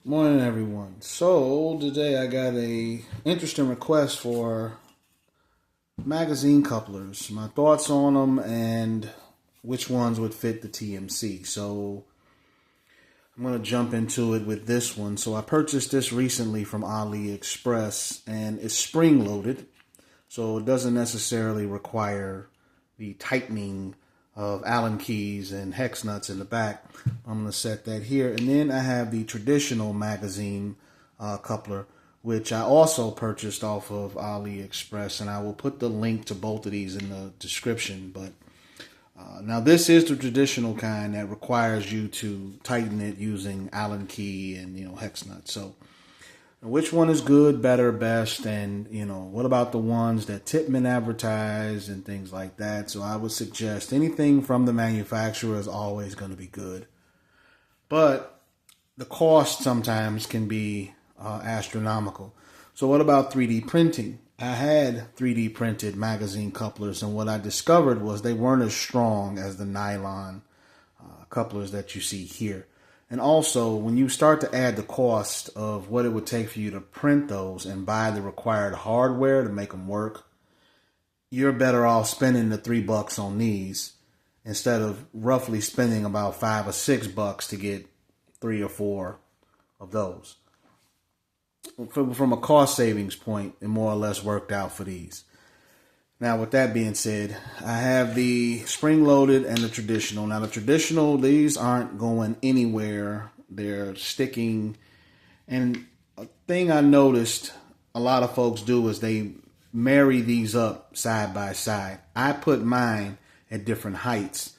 Morning, everyone. So today I got a interesting request for magazine couplers. My thoughts on them and which ones would fit the TMC. So I'm going to jump into it with this one. So I purchased this recently from AliExpress, and it's spring loaded, so it doesn't necessarily require the tightening of Allen keys and hex nuts in the back. I'm going to set that here. And then I have the traditional magazine coupler, which I also purchased off of AliExpress, and I will put the link to both of these in the description. But now this is the traditional kind that requires you to tighten it using Allen key and hex nuts. So which one is good, better, best, and what about the ones that Tippmann advertise and things like that? So I would suggest anything from the manufacturer is always going to be good, but the cost sometimes can be astronomical. So what about 3D printing? I had 3D printed magazine couplers, and what I discovered was they weren't as strong as the nylon couplers that you see here. And also, when you start to add the cost of what it would take for you to print those and buy the required hardware to make them work, you're better off spending the $3 on these instead of roughly spending about $5 or $6 to get 3 or 4 of those. From a cost savings point, it more or less worked out for these. Now, with that being said, I have the spring-loaded and the traditional. Now, the traditional, these aren't going anywhere. They're sticking. And a thing I noticed a lot of folks do is they marry these up side by side. I put mine at different heights.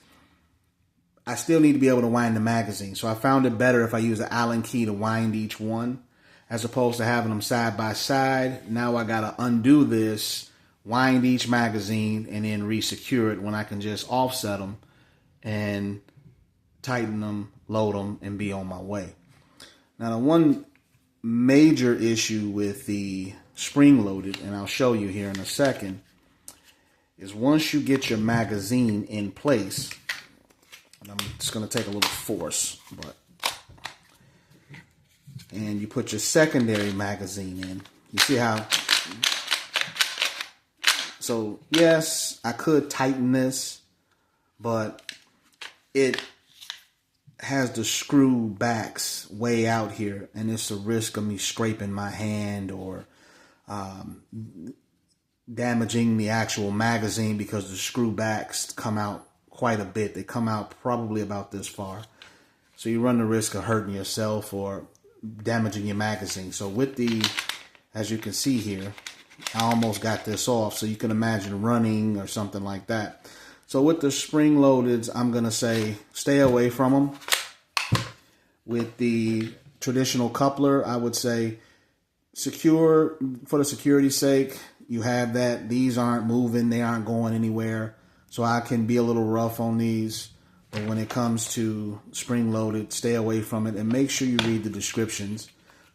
I still need to be able to wind the magazine, so I found it better if I use an Allen key to wind each one, as opposed to having them side by side. Now I got to undo this, wind each magazine, and then re-secure it when I can just offset them and tighten them, load them, and be on my way. Now, the one major issue with the spring-loaded, and I'll show you here in a second, is once you get your magazine in place, and I'm just going to take a little force, and you put your secondary magazine in. You see how... So, yes, I could tighten this, but it has the screw backs way out here, and it's a risk of me scraping my hand or damaging the actual magazine because the screw backs come out quite a bit. They come out probably about this far. So you run the risk of hurting yourself or damaging your magazine. So with the, as you can see here, I almost got this off, so you can imagine running or something like that. So with the spring-loadeds, I'm going to say stay away from them. With the traditional coupler, I would say secure for the security's sake. You have that. These aren't moving. They aren't going anywhere. So I can be a little rough on these. But when it comes to spring-loaded, stay away from it and make sure you read the descriptions.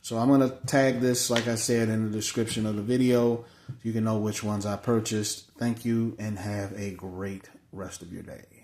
So I'm going to tag this, like I said, in the description of the video. So you can know which ones I purchased. Thank you and have a great rest of your day.